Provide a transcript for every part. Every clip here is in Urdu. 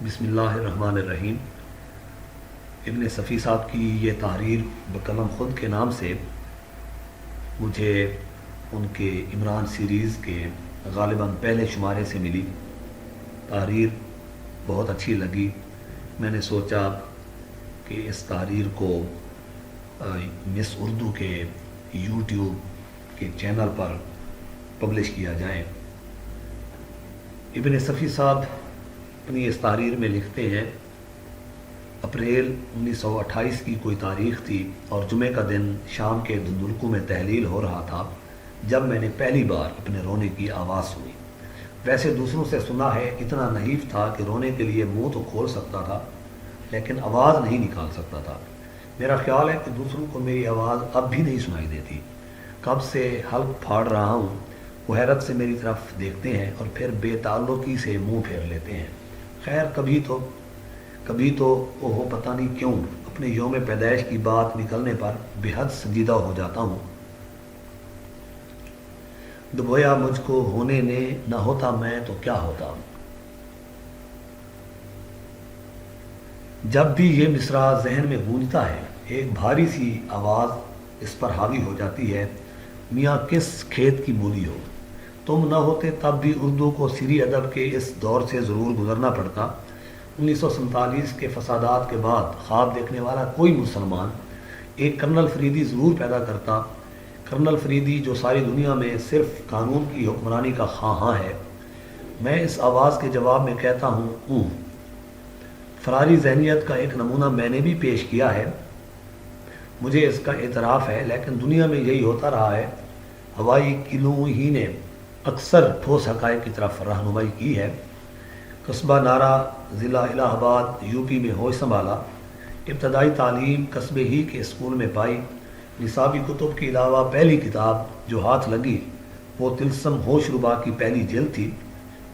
بسم اللہ الرحمن الرحیم۔ ابن صفی صاحب کی یہ تحریر بقلم خود کے نام سے مجھے ان کے عمران سیریز کے غالباً پہلے شمارے سے ملی۔ تحریر بہت اچھی لگی۔ میں نے سوچا کہ اس تحریر کو مس اردو کے یوٹیوب کے چینل پر پبلش کیا جائے۔ ابن صفی صاحب اپنی اس تحریر میں لکھتے ہیں، اپریل 1928 کی کوئی تاریخ تھی اور جمعہ کا دن شام کے دھندلکوں میں تحلیل ہو رہا تھا جب میں نے پہلی بار اپنے رونے کی آواز سنی۔ ویسے دوسروں سے سنا ہے اتنا نحیف تھا کہ رونے کے لیے منہ تو کھول سکتا تھا لیکن آواز نہیں نکال سکتا تھا۔ میرا خیال ہے کہ دوسروں کو میری آواز اب بھی نہیں سنائی دیتی۔ کب سے حلق پھاڑ رہا ہوں، وہ حیرت سے میری طرف دیکھتے ہیں اور پھر بے تعلقی سے منہ پھیر لیتے ہیں۔ خیر کبھی تو وہ پتہ نہیں کیوں اپنے یوم پیدائش کی بات نکلنے پر بے حد سنجیدہ ہو جاتا ہوں۔ دبویا مجھ کو ہونے نے، نہ ہوتا میں تو کیا ہوتا۔ جب بھی یہ مصرع ذہن میں گونجتا ہے ایک بھاری سی آواز اس پر حاوی ہو جاتی ہے، میاں کس کھیت کی مولی ہو۔ تم نہ ہوتے تب بھی اردو کو سری ادب کے اس دور سے ضرور گزرنا پڑتا۔ 1947 کے فسادات کے بعد خواب دیکھنے والا کوئی مسلمان ایک کرنل فریدی ضرور پیدا کرتا۔ کرنل فریدی جو ساری دنیا میں صرف قانون کی حکمرانی کا خواہاں ہے۔ میں اس آواز کے جواب میں کہتا ہوں فراری ذہنیت کا ایک نمونہ میں نے بھی پیش کیا ہے، مجھے اس کا اعتراف ہے، لیکن دنیا میں یہی ہوتا رہا ہے۔ ہوائی قلعوں ہی نے اکثر ٹھوس حقائق کی طرف رہنمائی کی ہے۔ قصبہ نارا ضلع الہ آباد یوپی میں ہوش سنبھالا، ابتدائی تعلیم قصبے ہی کے اسکول میں پائی۔ نصابی کتب کے علاوہ پہلی کتاب جو ہاتھ لگی وہ طلسم ہوش ربا کی پہلی جلد تھی۔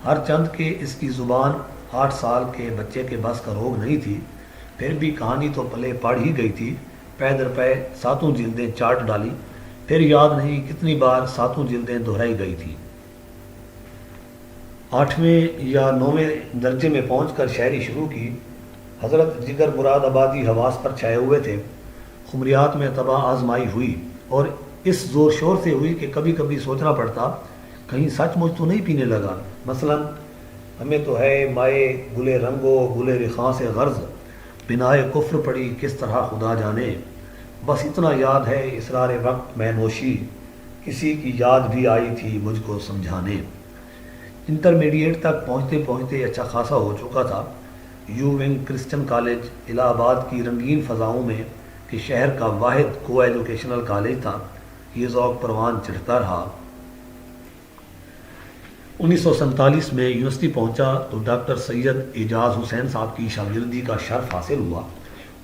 ہر چند کے اس کی زبان 8 سال کے بچے کے بس کا روگ نہیں تھی، پھر بھی کہانی تو پلے پڑ ہی گئی تھی۔ پے در پے 7 جلدیں چاٹ ڈالی، پھر یاد نہیں کتنی بار 7 جلدیں دہرائی گئی تھی۔ 8ویں یا 9ویں درجے میں پہنچ کر شاعری شروع کی۔ حضرت جگر مراد آبادی حواس پر چھائے ہوئے تھے۔ خمریات میں طبع آزمائی ہوئی اور اس زور شور سے ہوئی کہ کبھی کبھی سوچنا پڑتا کہیں سچ مچ تو نہیں پینے لگا۔ مثلا ہمیں تو ہے مائے گلے رنگو گلے رخاں سے غرض، بنائے کفر پڑی کس طرح خدا جانے۔ بس اتنا یاد ہے اسرار وقت میں نوشی، کسی کی یاد بھی آئی تھی مجھ کو سمجھانے۔ انٹرمیڈیٹ تک پہنچتے پہنچتے اچھا خاصا ہو چکا تھا۔ یو ونگ کرسچن کالج الہ آباد کی رنگین فضاؤں میں کہ شہر کا واحد کو ایجوکیشنل کالج تھا، یہ ذوق پروان چڑھتا رہا۔ 1947 میں یونیورسٹی پہنچا تو ڈاکٹر سید اعجاز حسین صاحب کی شاگردی کا شرف حاصل ہوا۔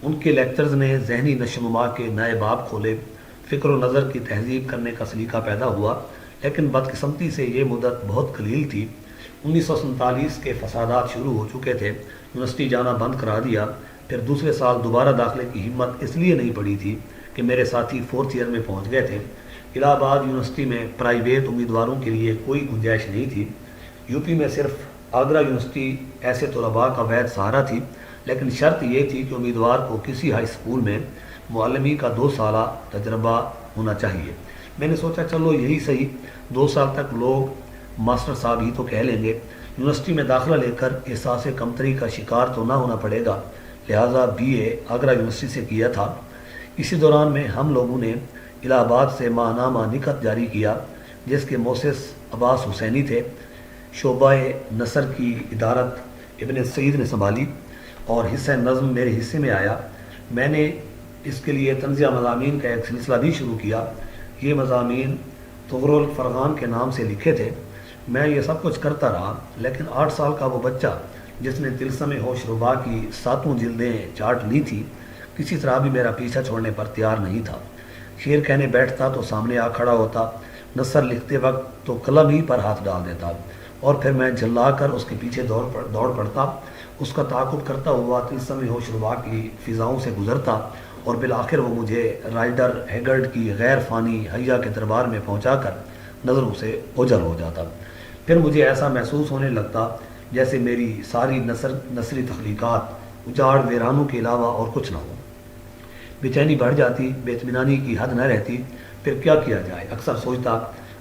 ان کے لیکچرز نے ذہنی نشو و نما کے نئے باب کھولے، فکر و نظر کی تہذیب کرنے کا سلیقہ پیدا ہوا، لیکن بدقسمتی سے یہ مدت بہت قلیل تھی۔ 1947 کے فسادات شروع ہو چکے تھے، یونیورسٹی جانا بند کرا دیا۔ پھر دوسرے سال دوبارہ داخلے کی ہمت اس لیے نہیں پڑی تھی کہ میرے ساتھی 4تھ ایئر میں پہنچ گئے تھے۔ الہ آباد یونیورسٹی میں پرائیویٹ امیدواروں کے لیے کوئی گنجائش نہیں تھی۔ یوپی میں صرف آگرہ یونیورسٹی ایسے طلباء کا وحید سہارا تھی، لیکن شرط یہ تھی کہ امیدوار کو کسی ہائی اسکول میں معلمی کا 2 سالہ تجربہ ہونا چاہیے۔ میں نے سوچا چلو یہی صحیح، 2 سال تک لوگ ماسٹر صاحب ہی تو کہہ لیں گے، یونیورسٹی میں داخلہ لے کر احساس کمتری کا شکار تو نہ ہونا پڑے گا، لہٰذا BA آگرہ یونیورسٹی سے کیا تھا۔ اسی دوران میں ہم لوگوں نے الہ آباد سے ماہنامہ نکت جاری کیا جس کے مؤسس عباس حسینی تھے۔ شعبہ نثر کی ادارت ابن سعید نے سنبھالی اور حصہ نظم میرے حصے میں آیا۔ میں نے اس کے لیے طنزیہ مضامین کا ایک سلسلہ بھی شروع کیا۔ یہ مضامین تغر الفرقان کے نام سے لکھے تھے۔ میں یہ سب کچھ کرتا رہا، لیکن 8 سال کا وہ بچہ جس نے طلسم ہوش ربا کی 7 جلدیں چاٹ لی تھی کسی طرح بھی میرا پیچھا چھوڑنے پر تیار نہیں تھا۔ شعر کہنے بیٹھتا تو سامنے آ کھڑا ہوتا، نثر لکھتے وقت تو قلم ہی پر ہاتھ ڈال دیتا اور پھر میں جھلا کر اس کے پیچھے دوڑ پڑتا، اس کا تعاقب کرتا ہوا طلسم ہوش ربا کی فضاؤں سے گزرتا اور بالآخر وہ مجھے رائڈر ہیگرڈ کی غیر فانی حیا کے دربار میں پہنچا کر نظروں سے اوجھل ہو جاتا۔ پھر مجھے ایسا محسوس ہونے لگتا جیسے میری ساری نثری تخلیقات اجاڑ ویرانوں کے علاوہ اور کچھ نہ ہو۔ بے چینی بڑھ جاتی، بے اطمینانی کی حد نہ رہتی، پھر کیا کیا جائے؟ اکثر سوچتا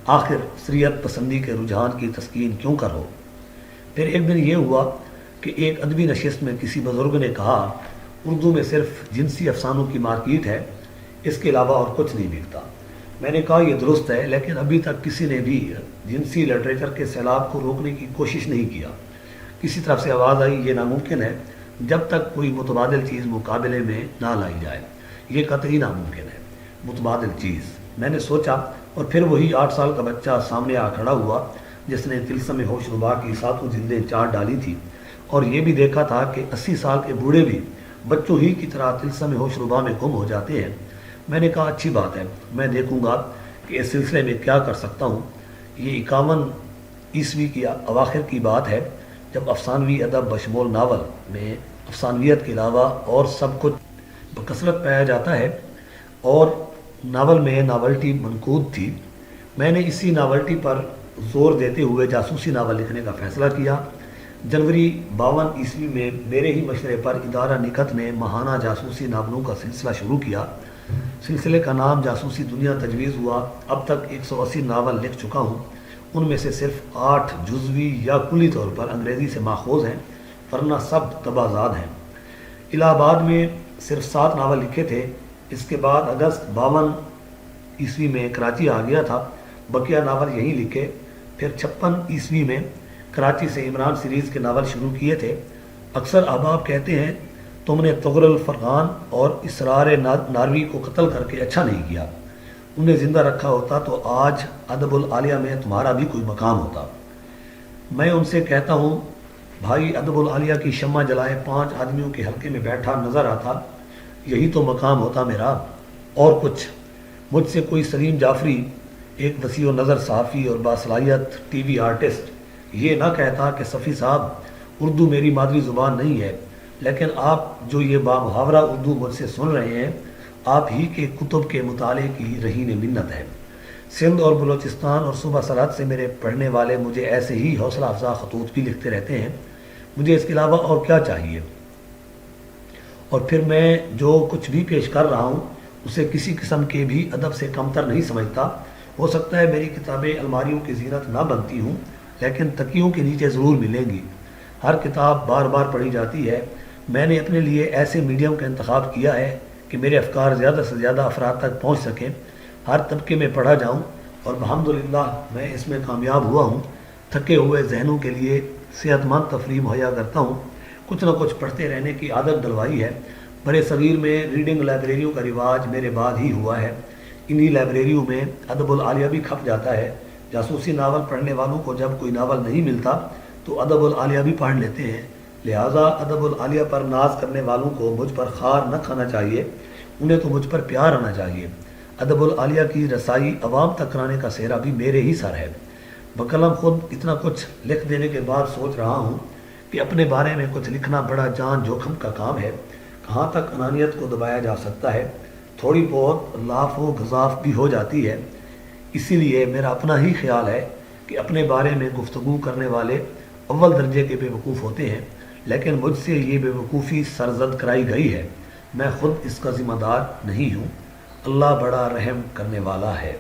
آخر شریعت پسندی کے رجحان کی تسکین کیوں کر ہو۔ پھر ایک دن یہ ہوا کہ ایک ادبی نشست میں کسی بزرگ نے کہا اردو میں صرف جنسی افسانوں کی مارکیٹ ہے، اس کے علاوہ اور کچھ نہیں بکتا۔ میں نے کہا یہ درست ہے، لیکن ابھی تک کسی نے بھی جنسی لٹریچر کے سیلاب کو روکنے کی کوشش نہیں کیا۔ کسی طرف سے آواز آئی یہ ناممکن ہے جب تک کوئی متبادل چیز مقابلے میں نہ لائی جائے۔ یہ قطعی ناممکن ہے، متبادل چیز۔ میں نے سوچا، اور پھر وہی 8 سال کا بچہ سامنے آ کھڑا ہوا جس نے طلسم ہوش ربا کی 7 جلدیں چاٹ ڈالی تھی، اور یہ بھی دیکھا تھا کہ 80 سال کے بوڑھے بھی بچوں ہی کی طرح طلسم ہوش ربا میں گم ہو جاتے ہیں۔ میں نے کہا اچھی بات ہے، میں دیکھوں گا کہ اس سلسلے میں کیا کر سکتا ہوں۔ یہ 51 عیسوی کی اواخر کی بات ہے، جب افسانوی ادب بشمول ناول میں افسانویت کے علاوہ اور سب کچھ بکثرت پایا جاتا ہے، اور ناول میں ناولٹی منقود تھی۔ میں نے اسی ناولٹی پر زور دیتے ہوئے جاسوسی ناول لکھنے کا فیصلہ کیا۔ جنوری 52 عیسوی میں میرے ہی مشورے پر ادارہ نکت نے ماہانہ جاسوسی ناولوں کا سلسلہ شروع کیا۔ سلسلے کا نام جاسوسی دنیا تجویز ہوا۔ اب تک 180 ناول لکھ چکا ہوں، ان میں سے صرف 8 جزوی یا کلی طور پر انگریزی سے ماخوذ ہیں، ورنہ سب طبعزاد ہیں۔ الہ آباد میں صرف 7 ناول لکھے تھے۔ اس کے بعد اگست 52 عیسوی میں کراچی آ گیا تھا، بقیہ ناول یہیں لکھے۔ پھر 56 عیسوی میں کراچی سے عمران سیریز کے ناول شروع کیے تھے۔ اکثر احباب کہتے ہیں تم نے تغرل فرقان اور اسرار ناروی کو قتل کر کے اچھا نہیں کیا، انہیں زندہ رکھا ہوتا تو آج ادب العالیہ میں تمہارا بھی کوئی مقام ہوتا۔ میں ان سے کہتا ہوں بھائی، ادب العالیہ کی شمع جلائے 5 آدمیوں کے حلقے میں بیٹھا نظر آتا، یہی تو مقام ہوتا میرا، اور کچھ۔ مجھ سے کوئی سلیم جعفری، ایک وسیع و نظر صحافی اور باصلاحیت ٹی وی آرٹسٹ، یہ نہ کہتا کہ صفی صاحب اردو میری مادری زبان نہیں ہے، لیکن آپ جو یہ بامحاورہ اردو مجھ سے سن رہے ہیں، آپ ہی کے کتب کے مطالعے کی رہین منت ہے۔ سندھ اور بلوچستان اور صوبہ سرحد سے میرے پڑھنے والے مجھے ایسے ہی حوصلہ افزا خطوط بھی لکھتے رہتے ہیں۔ مجھے اس کے علاوہ اور کیا چاہیے؟ اور پھر میں جو کچھ بھی پیش کر رہا ہوں اسے کسی قسم کے بھی ادب سے کمتر نہیں سمجھتا۔ ہو سکتا ہے میری کتابیں الماریوں کی زینت نہ بنتی ہوں، لیکن تکیوں کے نیچے ضرور ملیں گی۔ ہر کتاب بار بار پڑھی جاتی ہے۔ میں نے اپنے لیے ایسے میڈیم کا انتخاب کیا ہے کہ میرے افکار زیادہ سے زیادہ افراد تک پہنچ سکیں، ہر طبقے میں پڑھا جاؤں، اور الحمدللہ میں اس میں کامیاب ہوا ہوں۔ تھکے ہوئے ذہنوں کے لیے صحت مند تفریح مہیا کرتا ہوں۔ کچھ نہ کچھ پڑھتے رہنے کی عادت ڈلوائی ہے۔ برے صغیر میں ریڈنگ لائبریریوں کا رواج میرے بعد ہی ہوا ہے۔ انہی لائبریریوں میں ادب العالیہ بھی کھپ جاتا ہے۔ جاسوسی ناول پڑھنے والوں کو جب کوئی ناول نہیں ملتا تو ادب العالیہ بھی پڑھ لیتے ہیں۔ لہٰذا ادب العالیہ پر ناز کرنے والوں کو مجھ پر خار نہ کھانا چاہیے، انہیں تو مجھ پر پیار آنا چاہیے۔ ادب العالیہ کی رسائی عوام تک کرانے کا سہرا بھی میرے ہی سر ہے۔ بقلم خود اتنا کچھ لکھ دینے کے بعد سوچ رہا ہوں کہ اپنے بارے میں کچھ لکھنا بڑا جان جوخم کا کام ہے۔ کہاں تک انانیت کو دبایا جا سکتا ہے؟ تھوڑی بہت لاف و گزاف بھی ہو جاتی ہے۔ اسی لیے میرا اپنا ہی خیال ہے کہ اپنے بارے میں گفتگو کرنے والے اول درجے کے بے وقوف ہوتے ہیں، لیکن مجھ سے یہ بے وقوفی سرزد کرائی گئی ہے۔ میں خود اس کا ذمہ دار نہیں ہوں۔ اللہ بڑا رحم کرنے والا ہے۔